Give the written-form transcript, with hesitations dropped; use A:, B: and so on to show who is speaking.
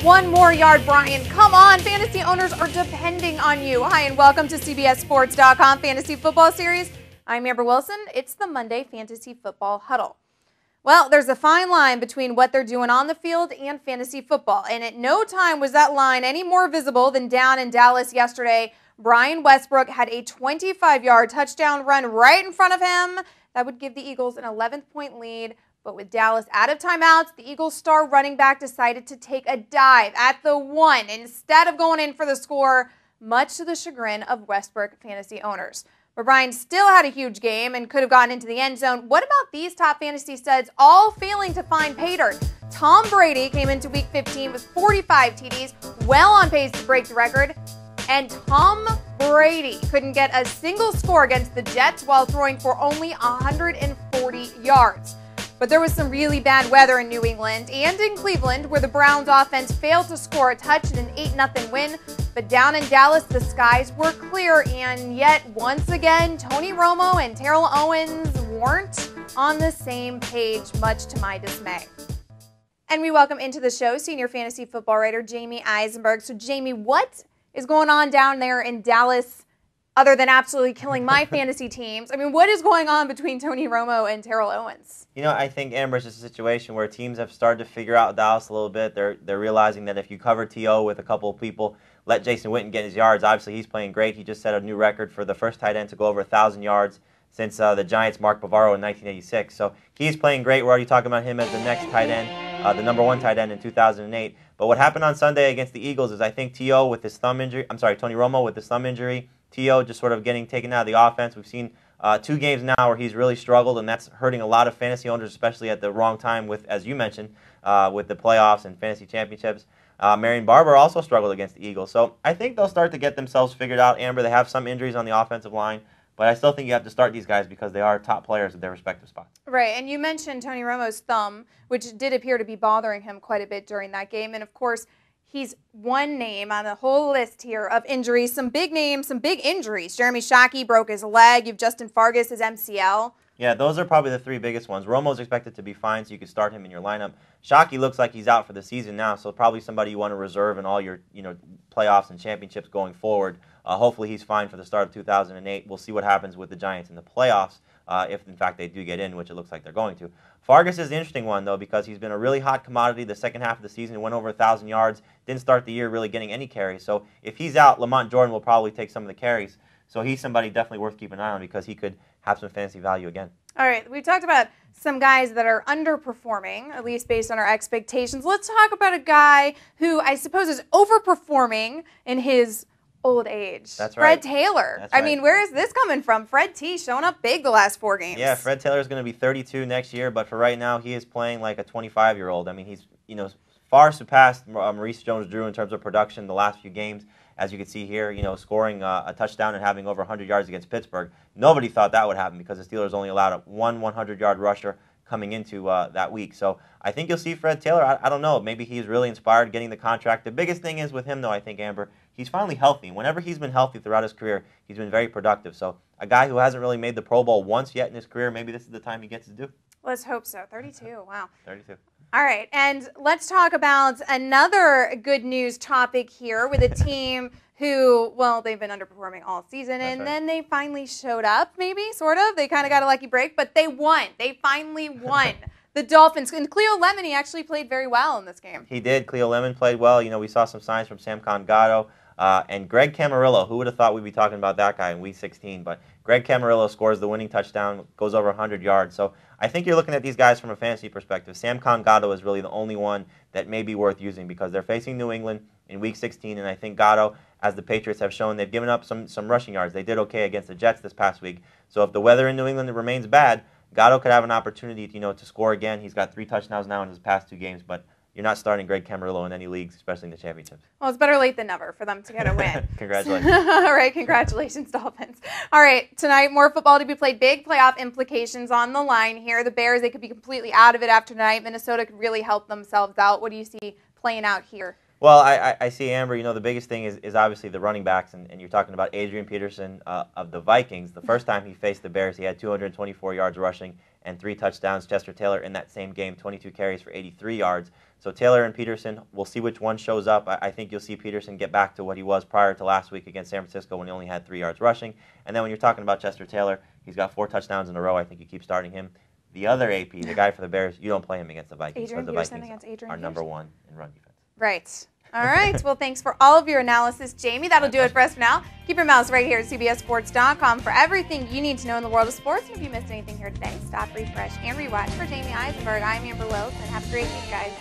A: one more yard, Brian. Come on, fantasy owners are depending on you. Hi, and welcome to CBSSports.com Fantasy Football Series. I'm Amber Wilson. It's the Monday Fantasy Football Huddle. Well, there's a fine line between what they're doing on the field and fantasy football, and at no time was that line any more visible than down in Dallas yesterday. Brian Westbrook had a 25-yard touchdown run right in front of him. That would give the Eagles an 11-point lead. But with Dallas out of timeouts, the Eagles' star running back decided to take a dive at the one instead of going in for the score, much to the chagrin of Westbrook fantasy owners. But Brian still had a huge game and could have gotten into the end zone. What about these top fantasy studs all failing to find pay dirt? Tom Brady came into Week 15 with 45 TDs, well on pace to break the record. And Tom Brady couldn't get a single score against the Jets while throwing for only 140 yards. But there was some really bad weather in New England and in Cleveland where the Browns offense failed to score a touch in an 8-0 win. But down in Dallas, the skies were clear, and yet once again, Tony Romo and Terrell Owens weren't on the same page, much to my dismay. And we welcome into the show senior fantasy football writer Jamey Eisenberg. So Jamey, what is going on down there in Dallas other than absolutely killing my fantasy teams? I mean, what is going on between Tony Romo and Terrell Owens?
B: You know, I think, Amber, it's just a situation where teams have started to figure out Dallas a little bit. They're realizing that if you cover T.O. with a couple of people, let Jason Witten get his yards. Obviously, he's playing great. He just set a new record for the first tight end to go over 1,000 yards since the Giants' Mark Bavaro in 1986. So he's playing great. We're already talking about him as the next tight end, the number one tight end in 2008. But what happened on Sunday against the Eagles is I think T.O. with his thumb injury, Tony Romo with his thumb injury, T.O. just sort of getting taken out of the offense. We've seen 2 games now where he's really struggled, and that's hurting a lot of fantasy owners, especially at the wrong time with, as you mentioned, with the playoffs and fantasy championships. Marion Barber also struggled against the Eagles. So I think they'll start to get themselves figured out. Amber, they have some injuries on the offensive line, but I still think you have to start these guys because they are top players at their respective spots. Right,
A: and you mentioned Tony Romo's thumb, which did appear to be bothering him quite a bit during that game. And, of course, he's one name on the whole list here of injuries. Some big names, some big injuries. Jeremy Shockey broke his leg. You have Justin Fargas, his MCL.
B: Yeah, those are probably the 3 biggest ones. Romo's expected to be fine, so you can start him in your lineup. Shockey looks like he's out for the season now, so probably somebody you want to reserve in all your playoffs and championships going forward. Hopefully he's fine for the start of 2008. We'll see what happens with the Giants in the playoffs if, in fact, they do get in, which it looks like they're going to. Fargas is the interesting one, though, because he's been a really hot commodity the second half of the season. He went over 1,000 yards, didn't start the year really getting any carries. So if he's out, Lamont Jordan will probably take some of the carries. So he's somebody definitely worth keeping an eye on because he could have some fantasy value again.
A: All right, we've talked about some guys that are underperforming, at least based on our expectations. Let's talk about a guy who I suppose is overperforming in his old age.
B: That's right.
A: Fred Taylor.
B: That's right.
A: I mean, where is this coming from? Fred T showing up big the last 4 games.
B: Yeah, Fred Taylor is going to be 32 next year, but for right now, he is playing like a 25-year-old. I mean, he's far surpassed Maurice Jones-Drew in terms of production the last few games. As you can see here, scoring a touchdown and having over 100 yards against Pittsburgh. Nobody thought that would happen because the Steelers only allowed one 100-yard rusher coming into that week. So I think you'll see Fred Taylor. I don't know. Maybe he's really inspired getting the contract. The biggest thing is with him, though, I think, Amber, he's finally healthy. Whenever he's been healthy throughout his career, he's been very productive. So a guy who hasn't really made the Pro Bowl once yet in his career, maybe this is the time he gets to do.
A: Let's hope so. 32. Wow.
B: 32.
A: All right, and let's talk about another good news topic here with a team who, well, they've been underperforming all season, and then they finally showed up, maybe, sort of. They kind of got a lucky break, but they won. They finally won. The Dolphins. And Cleo Lemon, he actually played very well in this game.
B: He did. Cleo Lemon played well. We saw some signs from Sam Gatto and Greg Camarillo. Who would have thought we'd be talking about that guy in Week 16? But Greg Camarillo scores the winning touchdown, goes over 100 yards. So I think you're looking at these guys from a fantasy perspective. Sam Gatto is really the only one that may be worth using because they're facing New England in Week 16, and I think Gatto, as the Patriots have shown, they've given up some rushing yards. They did okay against the Jets this past week. So if the weather in New England remains bad, Gatto could have an opportunity, to score again. He's got 3 touchdowns now in his past 2 games, but you're not starting Greg Camarillo in any leagues, especially in the championships.
A: Well, it's better late than never for them to get a win.
B: Congratulations.
A: All right, congratulations, Dolphins. All right, tonight, more football to be played. Big playoff implications on the line here. The Bears, they could be completely out of it after tonight. Minnesota could really help themselves out. What do you see playing out here?
B: Well, I see, Amber, the biggest thing is obviously the running backs, and you're talking about Adrian Peterson of the Vikings. The first time he faced the Bears, he had 224 yards rushing and 3 touchdowns. Chester Taylor in that same game, 22 carries for 83 yards. So Taylor and Peterson, we'll see which one shows up. I think you'll see Peterson get back to what he was prior to last week against San Francisco when he only had 3 yards rushing. And then when you're talking about Chester Taylor, he's got 4 touchdowns in a row. I think you keep starting him. The other AP, the guy for the Bears, you don't play him against the Vikings.
A: Adrian
B: the
A: Peterson
B: Vikings
A: against Adrian
B: are number 1 in run defense.
A: Right. All right. Well, thanks for all of your analysis, Jamie. That'll do it for us for now. Keep your mouse right here at CBSSports.com for everything you need to know in the world of sports. And if you missed anything here today, stop, refresh, and rewatch. For Jamey Eisenberg, I'm Amber Wilson. Have a great week, guys.